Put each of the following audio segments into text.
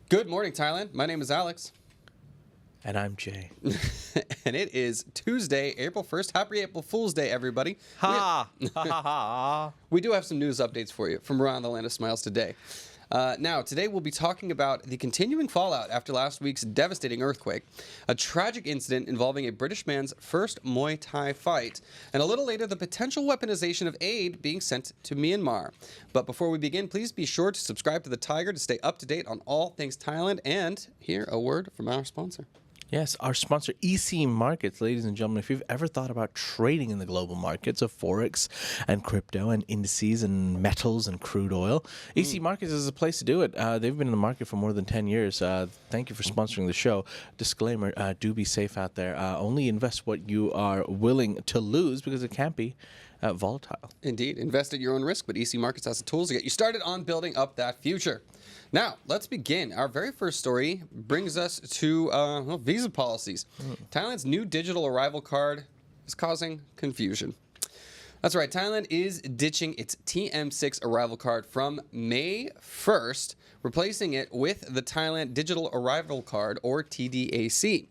Good morning, Thailand. My name is Alex. And I'm Jay. And it is Tuesday, April 1st. Happy April Fool's Day, everybody. Ha! Ha ha ha. We do have some news updates for you from around the land of smiles today. Now, today we'll be talking about the continuing fallout after last week's devastating earthquake, a tragic incident involving a British man's first Muay Thai fight, and a little later the potential weaponization of aid being sent to Myanmar. But before we begin, please be sure to subscribe to the Thaiger to stay up to date on all things Thailand, and hear a word from our sponsor. Yes, our sponsor, EC Markets. Ladies and gentlemen, if you've ever thought about trading in the global markets of Forex and crypto and indices and metals and crude oil, EC Markets is a place to do it. They've been in the market for more than 10 years. Thank you for sponsoring the show. Disclaimer, do be safe out there. Only invest what you are willing to lose because it can't be volatile. Indeed. Invest at your own risk, but EC Markets has the tools to get you started on building up that future. Now, let's begin. Our very first story brings us to visa policies. Thailand's new digital arrival card is causing confusion. That's right. Thailand is ditching its TM6 arrival card from May 1st, replacing it with the Thailand Digital Arrival Card, or TDAC.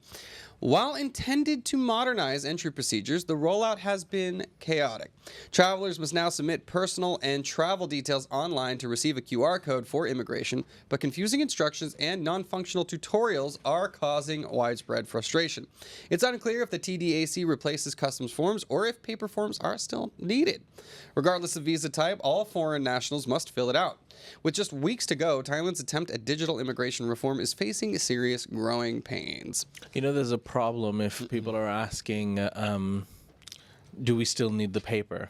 While intended to modernize entry procedures, the rollout has been chaotic. Travelers must now submit personal and travel details online to receive a QR code for immigration, but confusing instructions and non-functional tutorials are causing widespread frustration. It's unclear if the TDAC replaces customs forms or if paper forms are still needed. Regardless of visa type, all foreign nationals must fill it out. With just weeks to go, Thailand's attempt at digital immigration reform is facing serious growing pains. You know, there's a problem if people are asking, do we still need the paper?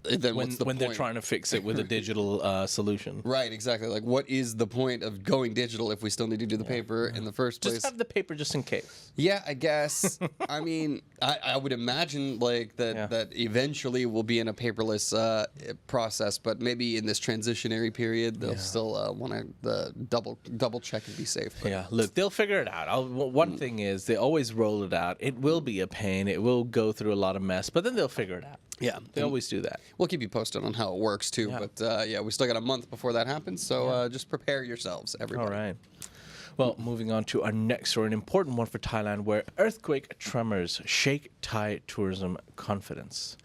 Then when they're trying to fix it with a digital solution. Right, exactly. Like, what is the point of going digital if we still need to do the paper in the first place? Just have the paper just in case. Yeah, I guess. I mean, I would imagine like that eventually we'll be in a paperless process, but maybe in this transitionary period they'll still want to double check and be safe. But. Yeah, look, they'll figure it out. One thing is they always roll it out. It will be a pain. It will go through a lot of mess, but then they'll figure it out. Yeah, they always do that. We'll keep you posted on how it works too. Yeah. But we still got a month before that happens, so just prepare yourselves, everybody. All right. Well, moving on to our next story, an important one for Thailand, where earthquake tremors shake Thai tourism confidence.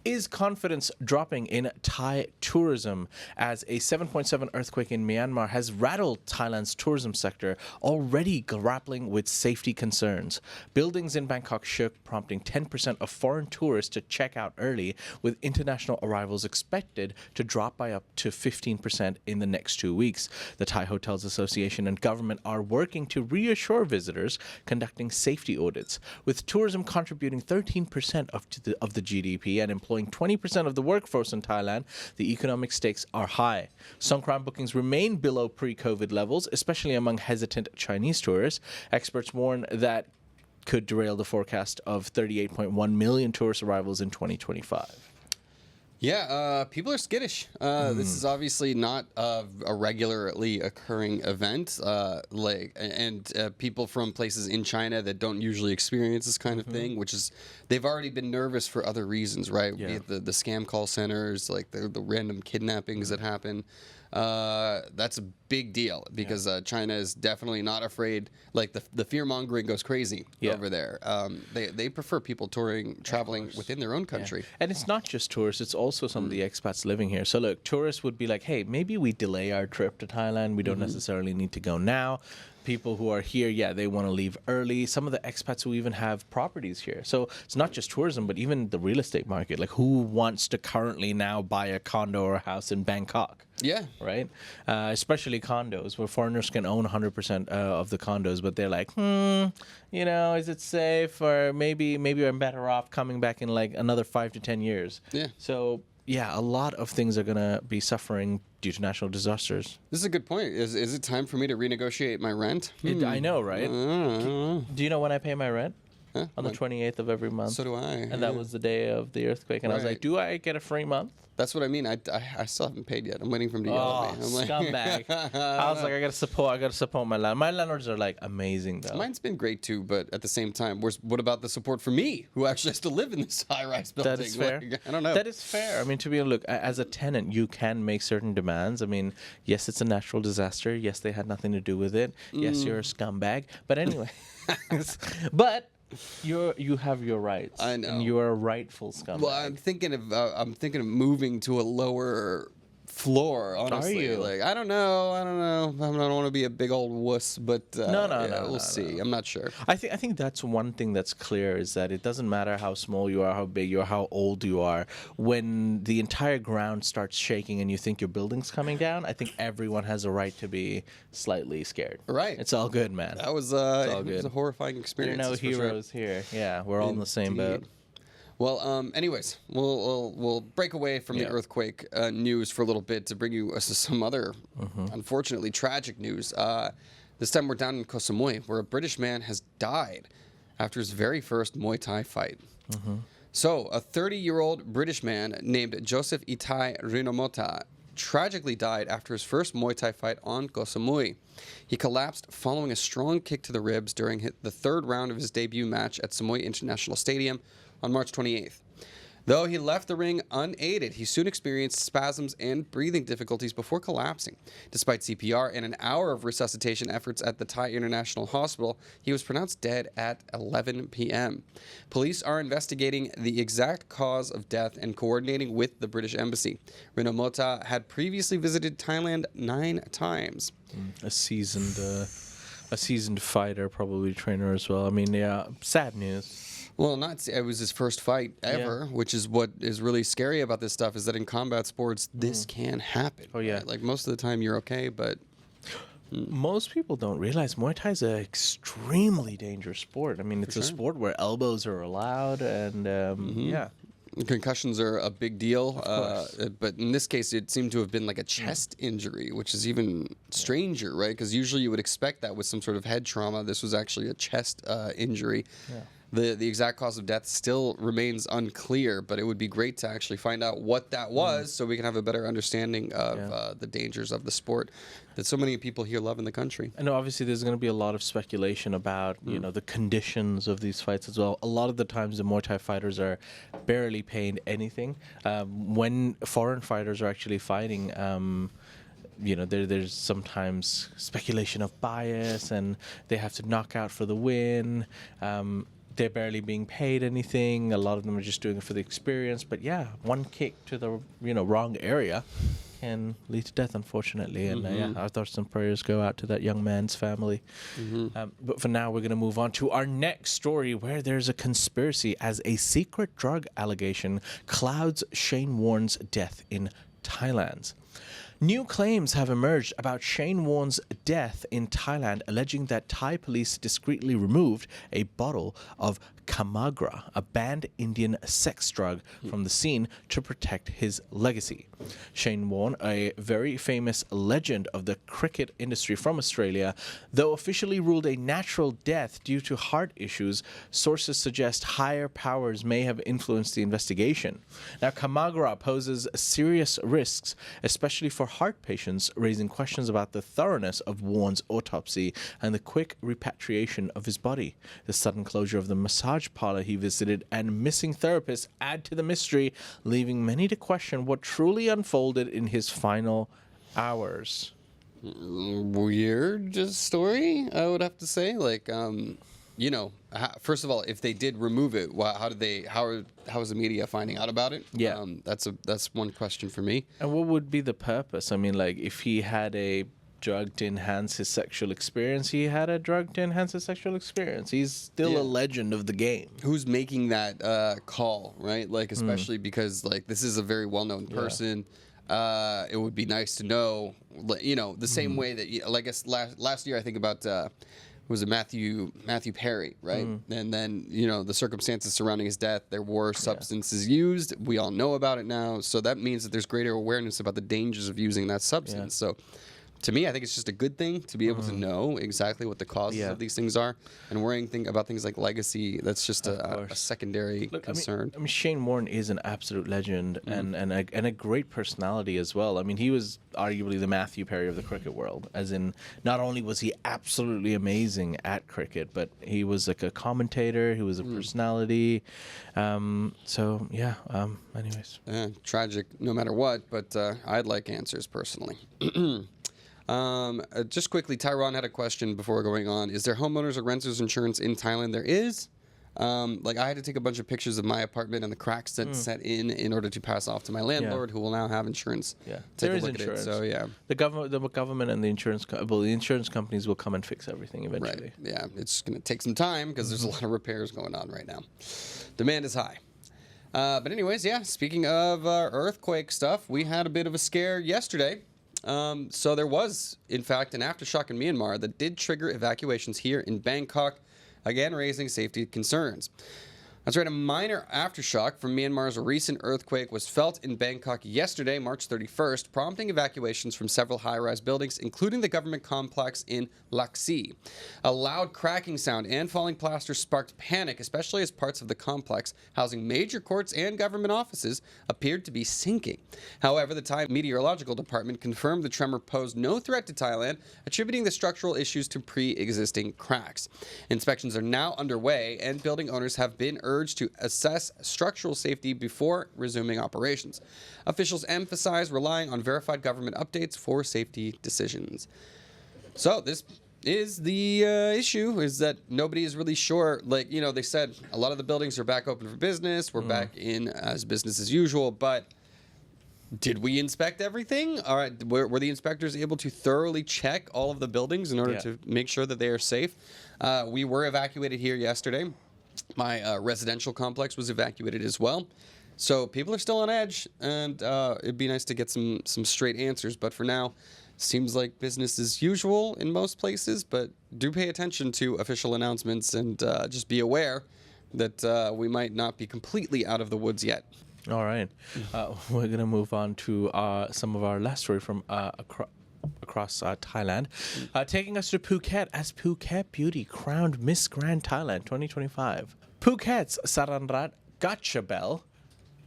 Is confidence dropping in Thai tourism as a 7.7 earthquake in Myanmar has rattled Thailand's tourism sector, already grappling with safety concerns? Buildings in Bangkok shook, prompting 10% of foreign tourists to check out early, with international arrivals expected to drop by up to 15% in the next 2 weeks. The Thai Hotels Association and government are working to reassure visitors, conducting safety audits, with tourism contributing 13% of the GDP and employing 20% of the workforce in Thailand. The economic stakes are high. Songkran bookings remain below pre-COVID levels, especially among hesitant Chinese tourists. Experts warn that could derail the forecast of 38.1 million tourist arrivals in 2025. Yeah, people are skittish. This is obviously not a regularly occurring event. People from places in China that don't usually experience this kind of thing, which is they've already been nervous for other reasons, right? Yeah. Be it the scam call centers, like the random kidnappings that happen. That's a big deal because China is definitely not afraid. Like the fear mongering goes crazy over there. They prefer people traveling within their own country. Yeah. And it's not just tourists, it's also some of the expats living here. So look, tourists would be like, hey, maybe we delay our trip to Thailand. We don't necessarily need to go now. People who are here, they want to leave early. Some of the expats who even have properties here. So it's not just tourism, but even the real estate market. Like, who wants to currently now buy a condo or a house in Bangkok? Yeah. Right? Especially condos, where foreigners can own 100% of the condos, but they're like, is it safe? Or maybe I'm better off coming back in like another 5 to 10 years. Yeah. So, a lot of things are going to be suffering due to natural disasters. This is a good point. Is it time for me to renegotiate my rent? I know, right? Do you know when I pay my rent? Huh? On the 28th of every month. So do I. And that was the day of the earthquake. And I was like, do I get a free month? That's what I mean. I still haven't paid yet. I'm waiting for him to yell at me. I'm like, scumbag. I was like, I gotta support my landlord. My landlords are like amazing though. Mine's been great too, but at the same time, what about the support for me, who actually has to live in this high-rise building? That is fair. Like, I don't know. That is fair. I mean, to be look, as a tenant, you can make certain demands. I mean, yes, it's a natural disaster. Yes, they had nothing to do with it. Yes, you're a scumbag. But anyway, but you have your rights. I know. And you are a rightful scumbag. Well, I'm thinking of moving to a lower floor. Honestly, you? like I don't know. I don't want to be a big old wuss, but No, we'll see. I'm not sure. I think that's one thing that's clear is that it doesn't matter how small you are, how big you are, how old you are. When the entire ground starts shaking and you think your building's coming down, I think everyone has a right to be slightly scared. Right. It's all good, man. That was all it was good. a horrifying There are experience. no that's for sure. heroes here. Yeah, we're all in the same boat. Indeed. Well, anyways, we'll break away from the earthquake news for a little bit to bring you some other, unfortunately, tragic news. This time we're down in Koh Samui, where a British man has died after his very first Muay Thai fight. So, a 30-year-old British man named Joseph Itai Rinomota tragically died after his first Muay Thai fight on Koh Samui. He collapsed following a strong kick to the ribs during the third round of his debut match at Samui International Stadium on March 28th. Though he left the ring unaided, he soon experienced spasms and breathing difficulties before collapsing. Despite CPR and an hour of resuscitation efforts at the Thai International Hospital, he was pronounced dead at 11 p.m. Police are investigating the exact cause of death and coordinating with the British Embassy. Rinomota had previously visited Thailand 9 times. A seasoned fighter, probably trainer as well. I mean, yeah, sad news. Well, it was his first fight ever, which is what is really scary about this stuff, is that in combat sports, this can happen. Oh, yeah. Right? Like, most of the time you're okay, but... Most people don't realize Muay Thai is an extremely dangerous sport. I mean, it's a sport where elbows are allowed, and yeah. Concussions are a big deal, but in this case, it seemed to have been like a chest injury, which is even stranger, right? Because usually you would expect that with some sort of head trauma. This was actually a chest injury. Yeah. The exact cause of death still remains unclear, but it would be great to actually find out what that was so we can have a better understanding of the dangers of the sport that so many people here love in the country. I know obviously there's going to be a lot of speculation about, you know, the conditions of these fights as well. A lot of the times the Muay Thai fighters are barely paid anything. When foreign fighters are actually fighting, you know, there's sometimes speculation of bias and they have to knock out for the win. They're barely being paid anything. A lot of them are just doing it for the experience. But yeah, one kick to the wrong area can lead to death, unfortunately. And yeah, our thoughts and prayers go out to that young man's family. But for now, we're going to move on to our next story, where there's a conspiracy as a secret drug allegation clouds Shane Warne's death in Thailand. New claims have emerged about Shane Warne's death in Thailand, alleging that Thai police discreetly removed a bottle of Kamagra, a banned Indian sex drug, from the scene to protect his legacy. Shane Warne, a very famous legend of the cricket industry from Australia, though officially ruled a natural death due to heart issues, sources suggest higher powers may have influenced the investigation. Now, Kamagra poses serious risks, especially for heart patients, raising questions about the thoroughness of Warne's autopsy and the quick repatriation of his body. The sudden closure of the massage parlor he visited and missing therapists add to the mystery, leaving many to question what truly unfolded in his final hours. Weird story, I would have to say. Like, you know, first of all, if they did remove it, how is the media finding out about it? Yeah, that's one question for me. And what would be the purpose? I mean, like, if he had a drug to enhance his sexual experience, he had a drug to enhance his sexual experience. He's still a legend of the game. Who's making that call, right? Like, especially because, like, this is a very well-known person. It would be nice to know, you know, the same way that, like, I guess last year I think about, was it Matthew Perry, right? And then, you know, the circumstances surrounding his death, there were substances used. We all know about it now. So that means that there's greater awareness about the dangers of using that substance. So to me, I think it's just a good thing to be able to know exactly what the causes of these things are, and worrying about things like legacy. That's just a secondary concern. I mean, Shane Warne is an absolute legend and a great personality as well. I mean, he was arguably the Matthew Perry of the cricket world, as in not only was he absolutely amazing at cricket, but he was like a commentator. He was a personality. Anyways, tragic no matter what, but I'd like answers personally. Just quickly, Tyron had a question before going on. Is there homeowners or renters insurance in Thailand? There is. I had to take a bunch of pictures of my apartment and the cracks that set in order to pass off to my landlord, who will now have insurance. Yeah, take there a is look insurance. at it. So yeah, the government and the insurance companies will come and fix everything eventually. Right. Yeah, it's going to take some time because there's a lot of repairs going on right now. Demand is high. But anyways, yeah. Speaking of earthquake stuff, we had a bit of a scare yesterday. So there was, in fact, an aftershock in Myanmar that did trigger evacuations here in Bangkok, again raising safety concerns. That's right, a minor aftershock from Myanmar's recent earthquake was felt in Bangkok yesterday, March 31st, prompting evacuations from several high-rise buildings, including the government complex in Laksi. A loud cracking sound and falling plaster sparked panic, especially as parts of the complex, housing major courts and government offices, appeared to be sinking. However, the Thai Meteorological Department confirmed the tremor posed no threat to Thailand, attributing the structural issues to pre-existing cracks. Inspections are now underway, and building owners have been urged to assess structural safety before resuming operations. Officials emphasize relying on verified government updates for safety decisions. So this is the issue, is that nobody is really sure. They said a lot of the buildings are back open for business. We're back in as business as usual, but did we inspect everything? All right, were the inspectors able to thoroughly check all of the buildings in order to make sure that they are safe? We were evacuated here yesterday. My residential complex was evacuated as well. So people are still on edge, and it'd be nice to get some straight answers. But for now, seems like business as usual in most places. But do pay attention to official announcements and just be aware that we might not be completely out of the woods yet. All right. We're going to move on to some of our last story from across Thailand. Taking us to Phuket as Phuket Beauty crowned Miss Grand Thailand 2025. Phuket's Saranrat Gachabel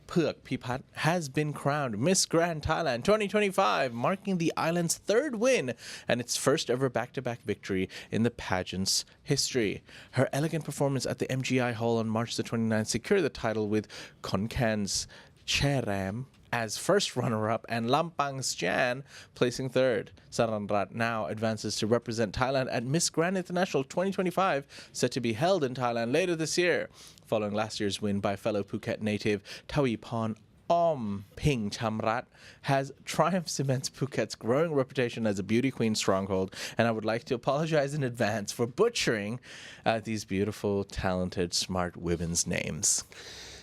Phuk Pipat has been crowned Miss Grand Thailand 2025, marking the island's third win and its first ever back-to-back victory in the pageant's history. Her elegant performance at the MGI Hall on March the 29th secured the title, with Konkan's Cheram as first runner-up and Lampang's Jan placing third. Saranrat now advances to represent Thailand at Miss Grand International 2025, set to be held in Thailand later this year. Following last year's win by fellow Phuket native Tawipon Ping Chamrat, has triumph cements Phuket's growing reputation as a beauty queen stronghold, and I would like to apologize in advance for butchering these beautiful, talented, smart women's names.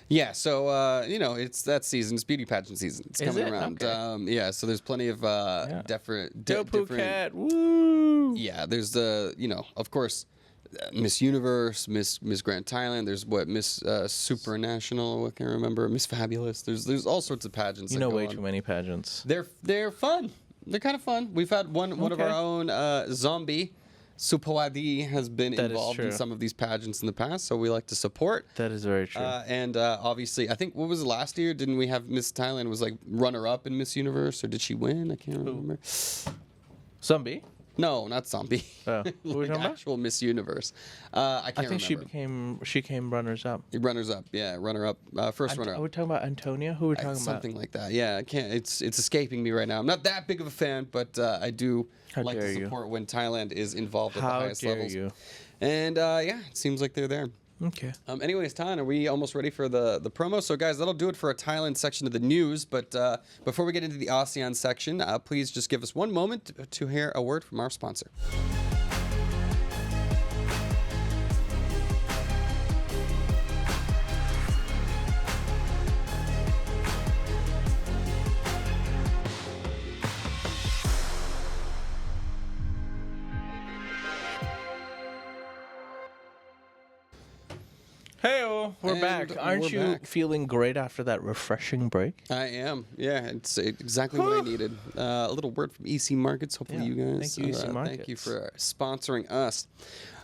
Yeah, so, it's that season. It's beauty pageant season. It's coming around. Okay. So there's plenty of different... Go Phuket! Woo! Yeah, there's of course, Miss Universe, Miss Grand Thailand. There's Miss Supranational. What can I remember? Miss Fabulous. There's all sorts of pageants. You know way too many pageants. They're fun. They're kind of fun. We've had one of our own, Zombie Supawadi, has been involved in some of these pageants in the past, so we like to support. That is very true. And obviously, I think, what was it last year? Didn't we have Miss Thailand was runner-up in Miss Universe, or did she win? I can't remember. Zombie? No, not Zombie. Oh, what are we talking about? Actual Miss Universe. I can't remember. she came runners-up. Runners-up, yeah, runner-up, first runner-up. Are we talking about Antonia? Who are we talking about? Something like that. Yeah, I can't. It's escaping me right now. I'm not that big of a fan, but I do like to support when Thailand is involved at the highest levels. How dare you? And it seems like they're there. Okay. Anyways, Tan, are we almost ready for the promo? So, guys, that'll do it for a Thailand section of the news. But before we get into the ASEAN section, please just give us one moment to hear a word from our sponsor. Hey, we're And back. Aren't we're you back. feeling great after that refreshing break? I am. Yeah, it's exactly what I needed. A little word from EC Markets. Hopefully, Yeah, you guys. thank you, EC Thank you Markets. for sponsoring us.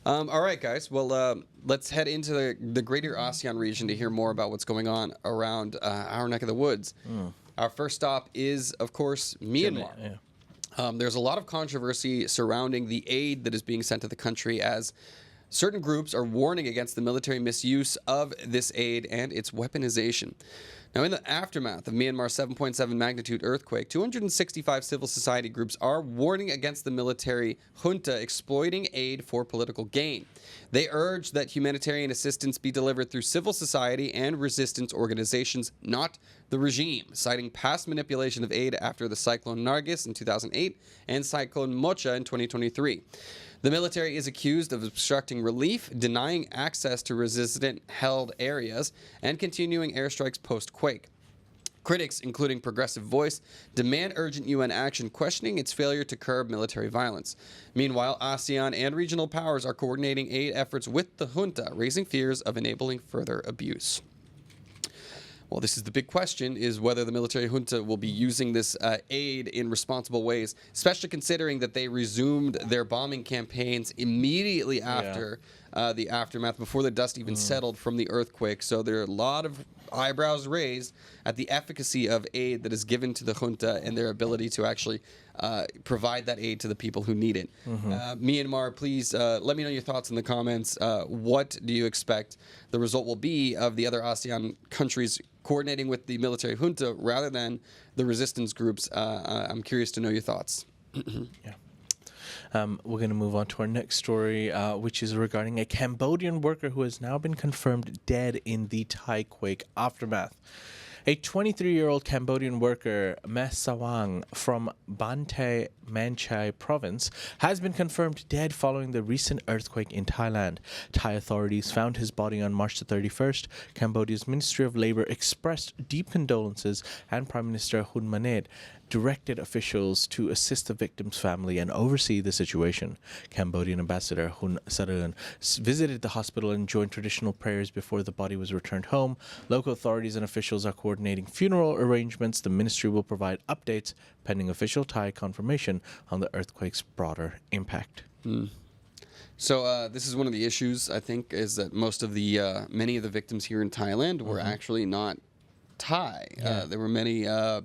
All right, guys. Well, let's head into the greater ASEAN region to hear more about what's going on around our neck of the woods. Our first stop is, of course, Myanmar. Yeah. There's a lot of controversy surrounding the aid that is being sent to the country, as certain groups are warning against the military misuse of this aid and its weaponization. Now, in the aftermath of Myanmar's 7.7 magnitude earthquake, 265 civil society groups are warning against the military junta exploiting aid for political gain. They urge that humanitarian assistance be delivered through civil society and resistance organizations, not the regime, citing past manipulation of aid after the Cyclone Nargis in 2008 and Cyclone Mocha in 2023. The military is accused of obstructing relief, denying access to resistant-held areas, and continuing airstrikes post-quake. Critics, including Progressive Voice, demand urgent UN action, questioning its failure to curb military violence. Meanwhile, ASEAN and regional powers are coordinating aid efforts with the junta, raising fears of enabling further abuse. Well, this is the big question, is whether the military junta will be using this aid in responsible ways, especially considering that they resumed their bombing campaigns immediately after the aftermath, before the dust even settled from the earthquake. So there are a lot of eyebrows raised at the efficacy of aid that is given to the junta and their ability to actually provide that aid to the people who need it. Myanmar, please let me know your thoughts in the comments. What do you expect the result will be of the other ASEAN countries coordinating with the military junta rather than the resistance groups? I'm curious to know your thoughts. We're going to move on to our next story, which is regarding a Cambodian worker who has now been confirmed dead in the Thai quake aftermath. A 23-year-old Cambodian worker, Meh Sawang, from Bantay Manchai province, has been confirmed dead following the recent earthquake in Thailand. Thai authorities found his body on March the 31st. Cambodia's Ministry of Labour expressed deep condolences, and Prime Minister Hun Manet directed officials to assist the victim's family and oversee the situation. Cambodian Ambassador Hun Saran visited the hospital and joined traditional prayers before the body was returned home. Local authorities and officials are coordinating funeral arrangements. The ministry will provide updates pending official Thai confirmation on the earthquake's broader impact. So this is one of the issues, I think, is that most of the many of the victims here in Thailand were actually not Thai. There were many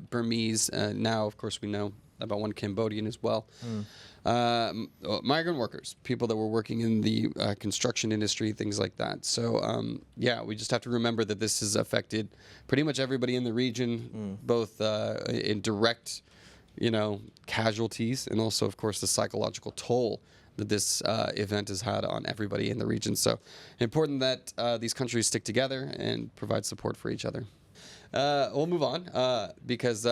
Burmese. Now, of course, we know about one Cambodian as well. Migrant workers, people that were working in the construction industry, things like that. So, we just have to remember that this has affected pretty much everybody in the region, both in direct, casualties, and also, of course, the psychological toll that this event has had on everybody in the region. So, important that these countries stick together and provide support for each other. We'll move on because,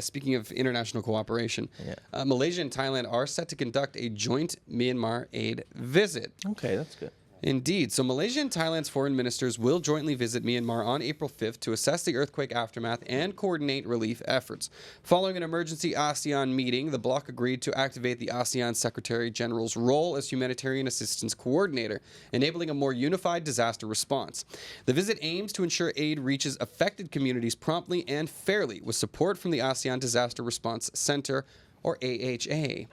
speaking of international cooperation, Malaysia and Thailand are set to conduct a joint Myanmar aid visit. Okay, that's good. Indeed. So Malaysia and Thailand's foreign ministers will jointly visit Myanmar on April 5th to assess the earthquake aftermath and coordinate relief efforts. Following an emergency ASEAN meeting, the bloc agreed to activate the ASEAN Secretary General's role as humanitarian assistance coordinator, enabling a more unified disaster response. The visit aims to ensure aid reaches affected communities promptly and fairly, with support from the ASEAN Disaster Response Center, or AHA.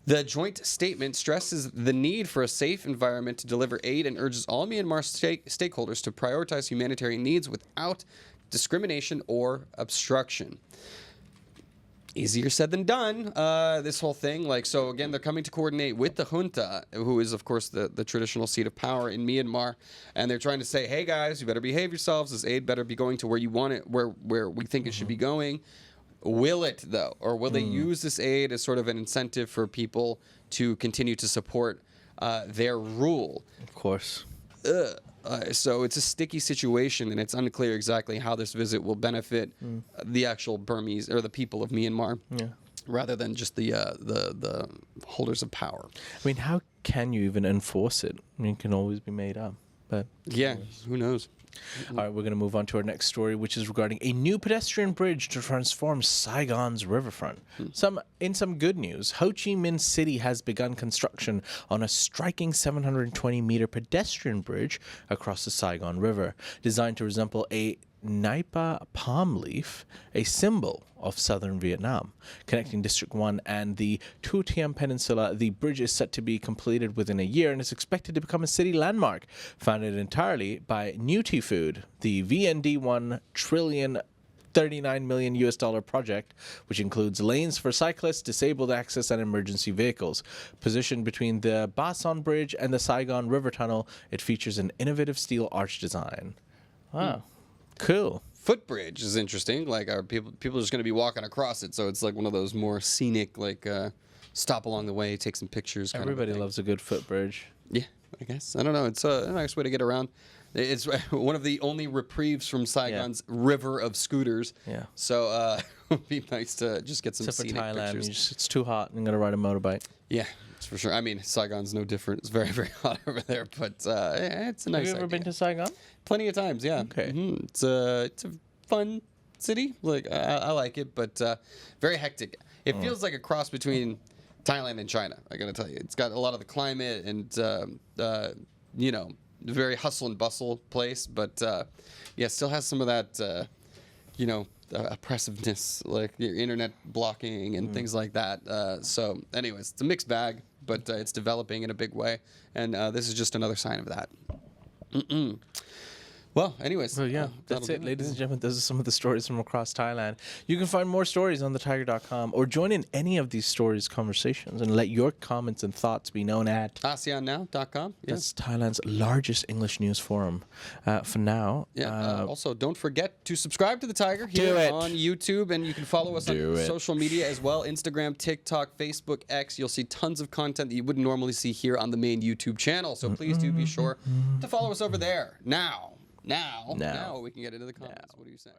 The joint statement stresses the need for a safe environment to deliver aid and urges all Myanmar stakeholders to prioritize humanitarian needs without discrimination or obstruction. Easier said than done, this whole thing. So again, they're coming to coordinate with the junta, who is, of course, the traditional seat of power in Myanmar. And they're trying to say, hey, guys, you better behave yourselves. This aid better be going to where you want it, where we think it should be going. Will it, though? Or will they use this aid as sort of an incentive for people to continue to support their rule? Of course. So it's a sticky situation, and it's unclear exactly how this visit will benefit the actual Burmese, or the people of Myanmar, rather than just the holders of power. I mean, how can you even enforce it? I mean, it can always be made up. But Yeah, who knows? all right, we're going to move on to our next story, which is regarding a new pedestrian bridge to transform Saigon's riverfront. In some good news, Ho Chi Minh City has begun construction on a striking 720-meter pedestrian bridge across the Saigon River, designed to resemble a Naipa palm leaf, a symbol of southern Vietnam. Connecting District 1 and the Tu Tiem Peninsula, the bridge is set to be completed within a year and is expected to become a city landmark, founded entirely by Nutri Food, the VND1 trillion $39 million US project, which includes lanes for cyclists, disabled access, and emergency vehicles. Positioned between the Ba Son Bridge and the Saigon River Tunnel, it features an innovative steel arch design. Wow. Cool. Footbridge is interesting. Like, are people are just going to be walking across it, so it's like one of those more scenic, like stop along the way, take some pictures. Everybody loves a good footbridge. Yeah, I guess. I don't know. It's a nice way to get around. It's one of the only reprieves from Saigon's river of scooters. Yeah. So it would be nice to just get some Except for scenic Thailand, pictures. it's too hot and I'm going to ride a motorbike. Yeah, that's for sure. I mean, Saigon's no different. It's very, very hot over there, but yeah, it's a nice Have you ever been idea. to Saigon? Plenty of times, yeah. Okay. It's a fun city. Like I like it, but very hectic. It feels like a cross between Thailand and China. I gotta tell you, it's got a lot of the climate and you know, very hustle and bustle place, but yeah, still has some of that you know, oppressiveness, like your internet blocking and things like that. So, anyways, it's a mixed bag, but it's developing in a big way, and this is just another sign of that. Well, anyways. So yeah, that's it, ladies and gentlemen. Those are some of the stories from across Thailand. You can find more stories on thetiger.com or join in any of these stories, conversations, and let your comments and thoughts be known at ASEANnow.com. That's Thailand's largest English news forum. For now, Yeah. Also, don't forget to subscribe to the Tiger here on YouTube, and you can follow us on social media as well: Instagram, TikTok, Facebook, X. You'll see tons of content that you wouldn't normally see here on the main YouTube channel. So please do be sure to follow us over there. Now we can get into the comments. What do you say?